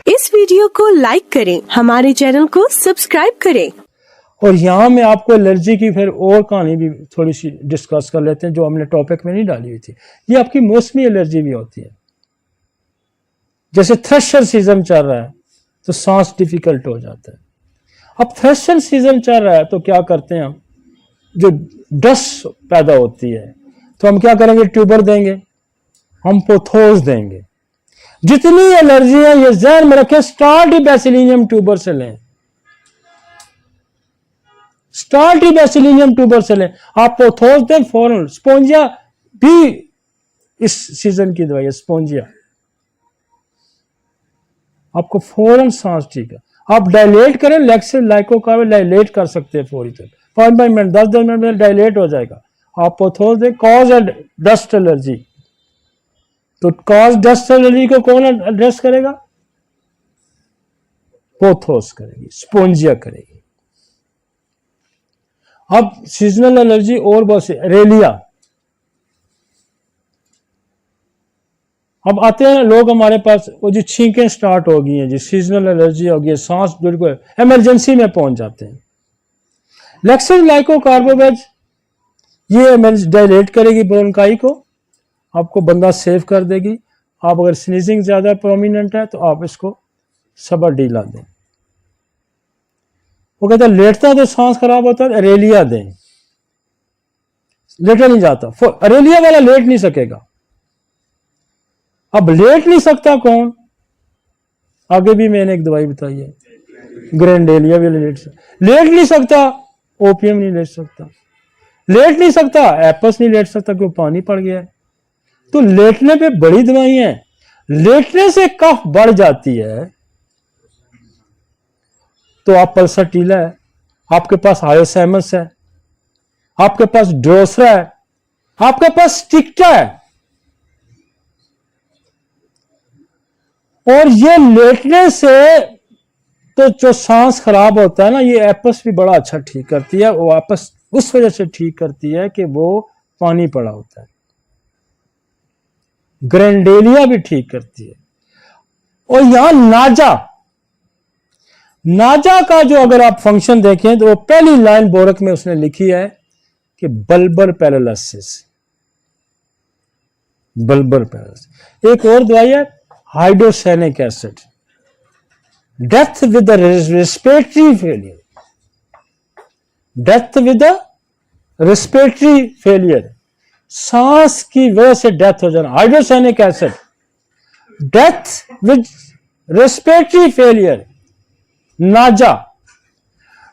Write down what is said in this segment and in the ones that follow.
इस वीडियो को लाइक करें, हमारे चैनल को सब्सक्राइब करें। और यहाँ में आपको एलर्जी की फिर और कहानी भी थोड़ी सी डिस्कस कर लेते हैं जो हमने टॉपिक में नहीं डाली हुई थी। ये आपकी मौसमी एलर्जी भी होती है। जैसे थ्रेशर सीजन चल रहा है तो सांस डिफिकल्ट हो जाता है। अब थ्रेशर सीजन चल रहा है तो क्या करते हैं हम, जो डस्ट पैदा होती है तो हम क्या करेंगे, ट्यूबर देंगे, हम पोथोस देंगे। जितनी एलर्जी है ये जहन में रखें, स्टार्टिबैसिलियम ट्यूबर से लें, स्टार्टिबैसिलियम ट्यूबर से लें। आप पोथोस दें फौरन। स्पोंजिया भी इस सीजन की दवाई है, स्पोंजिया आपको फौरन सांस ठीक है। आप डायलेट करें, लेक्सिल लाइकोकार्ब डायलेट कर सकते हैं फौरी तौर 5 मिनट 10 मिनट में डायलेट हो जाएगा। आप पोथोस दें। कॉज है डस्ट एलर्जी, तो कॉज डस्ट एलर्जी को कौन एड्रेस करेगा? पोथोस करेगी, स्पोंजिया करेगी। अब सीजनल एलर्जी और बहुत सी, रेलिया। अब आते हैं लोग हमारे पास, वो जो छींकें स्टार्ट हो गई हैं जी, सीजनल एलर्जी हो गई, सांस बिल्कुल इमरजेंसी में पहुंच जाते हैं। लेक्सिल लाइकोकार्बोवेज ये डायलेट करेगी ब्रोंकाई को, आपको बंदा सेव कर देगी। आप अगर स्नीजिंग ज्यादा प्रोमिनेंट है तो आप इसको सबर डी ला दें। वो कहता है लेटता तो सांस खराब होता है, अरेलिया दें, लेटा नहीं जाता। अरेलिया वाला लेट नहीं सकेगा। अब लेट नहीं सकता कौन? आगे भी मैंने एक दवाई बताई है, ग्रेंडेलिया भी लेट नहीं सकता, ओपियम नहीं लेट सकता, लेट नहीं सकता, एपस नहीं लेट सकता क्यों पानी पड़ गया है। तो लेटने पे बड़ी दवाई है। लेटने से कफ बढ़ जाती है तो आप पल्सटीला है, आपके पास हायोसैमस है, आपके पास ड्रोसरा है, आपके पास स्टिक्टा है। और ये लेटने से तो जो सांस खराब होता है ना, ये एपस भी बड़ा अच्छा ठीक करती है। वो एपस उस वजह से ठीक करती है कि वो पानी पड़ा होता है। ग्रेंडेलिया भी ठीक करती है। और यहां नाजा, नाजा का जो अगर आप फंक्शन देखें तो वो पहली लाइन बोरक में उसने लिखी है कि बल्बर पैरालिसिस, बल्बर पैरालिसिस। एक और दवाई है hydrocyanic acid, death with respiratory failure, death with respiratory failure, सांस की वजह से डेथ हो जाना। Hydrocyanic acid, death with respiratory failure. Naja,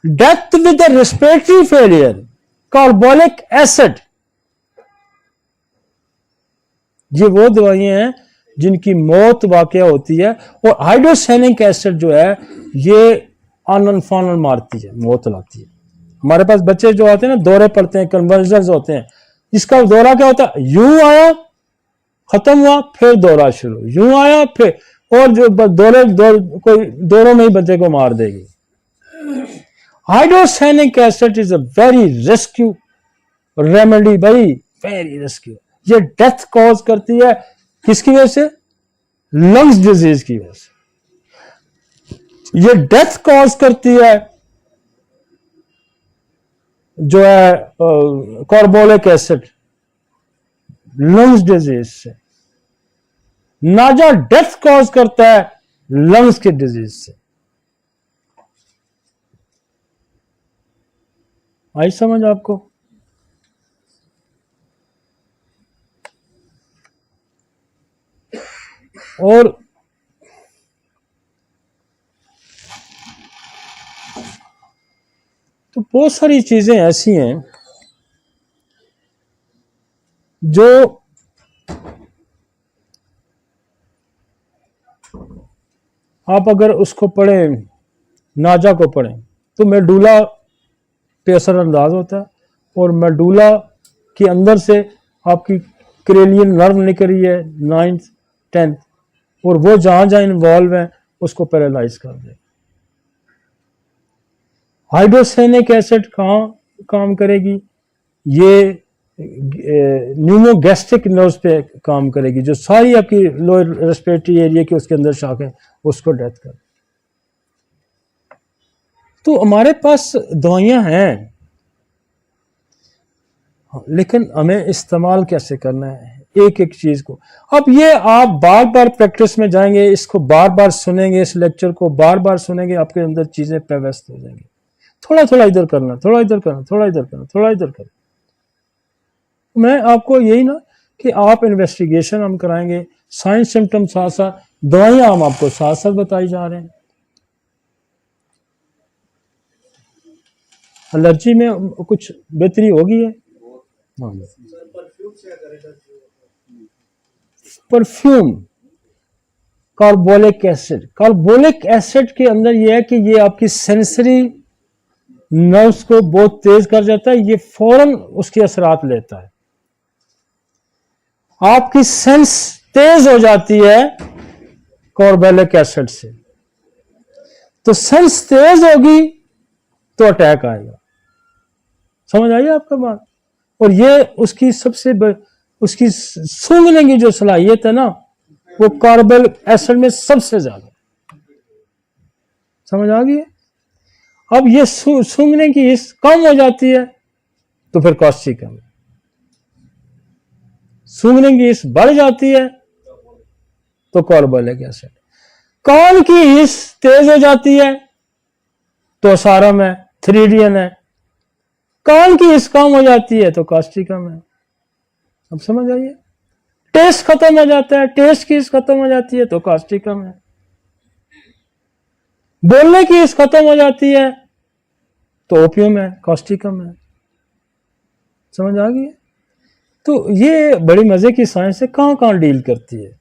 death with respiratory failure. Carbolic acid, ये वो दवाइयां हैं जिनकी मौत वाकया होती है। और हाइड्रोसैनिक एसिड जो है ये आनन फानन मारती है, मौत लाती है। हमारे पास बच्चे जो आते हैं ना, दौरे पड़ते हैं, कन्वर्जन होते हैं। इसका दौरा क्या होता है? यूं आया, खत्म हुआ, फिर दौरा शुरू, यूं आया फिर, और जो कोई दौरों में ही बच्चे को मार देगी। Hydrocyanic acid is a very rescue remedy भाई, वेरी रेस्क्यू। ये डेथ कॉज करती है किसकी वजह से? लंग्स डिजीज की वजह से। ये डेथ कॉज करती है जो है कार्बोलिक एसिड, लंग्स डिजीज से। नाजा डेथ कॉज करता है लंग्स की डिजीज से। आई समझ आपको? और तो बहुत सारी चीजें ऐसी हैं जो आप अगर उसको पढ़ें, नाजा को पढ़ें, तो मेडुला पे असर अंदाज होता है। और मेडुला के अंदर से आपकी क्रेनियल नर्व निकल रही है 9th 10th, और वो जहां जहां इन्वॉल्व है उसको पैरालाइज कर दे। हाइड्रोसैनिक एसिड कहाँ काम करेगी? ये न्यूमोगैस्ट्रिक नर्व्स पे काम करेगी, जो सारी आपकी लोअर रेस्पिरेटरी एरिया की उसके अंदर शाख है उसको डेथ कर। तो हमारे पास दवाइयां हैं, लेकिन हमें इस्तेमाल कैसे करना है एक एक चीज को। अब ये आप बार बार प्रैक्टिस में जाएंगे, इसको बार बार सुनेंगे, इस लेक्चर को बार बार सुनेंगे, आपके अंदर चीजें पेवस्त हो जाएंगी। थोड़ा थोड़ा इधर करना, थोड़ा इधर करना, थोड़ा इधर करना, थोड़ा इधर करना। मैं आपको यही ना कि आप इन्वेस्टिगेशन हम कराएंगे, साइंस सिम्टम साथ साथ, दवाइयां हम आपको साथ साथ बताई जा रहे हैं। एलर्जी में कुछ बेहतरी होगी है। Perfume, carbolic acid, carbolic acid के अंदर यह है कि ये आपकी सेंसरी नर्व्स को बहुत तेज कर जाता है, ये फौरन उसके असरात लेता है, आपकी सेंस तेज हो जाती है कार्बोलिक एसिड से। तो सेंस तेज होगी तो अटैक आएगा। समझ आई आपका बात? और ये उसकी उसकी सूंघने की जो सलाहियत है ना, वो कार्बोलिक एसिड में सबसे ज्यादा। समझ आ गई? अब ये सूंघने की हिस्स कम हो जाती है तो फिर कॉस्टिक है। सूंघने की हिस्स बढ़ जाती है तो कार्बोलिक एसिड। कान की हिस्स तेज हो जाती है तो सारम है, थ्रीडियन है। कान की हिस्स कम हो जाती है तो कास्टिकम है। अब समझ आइए? टेस्ट खत्म हो जाता है, टेस्ट की हिस्स खत्म हो जाती है तो कास्टिकम है। बोलने की हिस्स खत्म हो जाती है तो ओपियम है, कास्टिकम है। समझ आ गई? तो ये बड़ी मजे की साइंस है, कहां कहां डील करती है।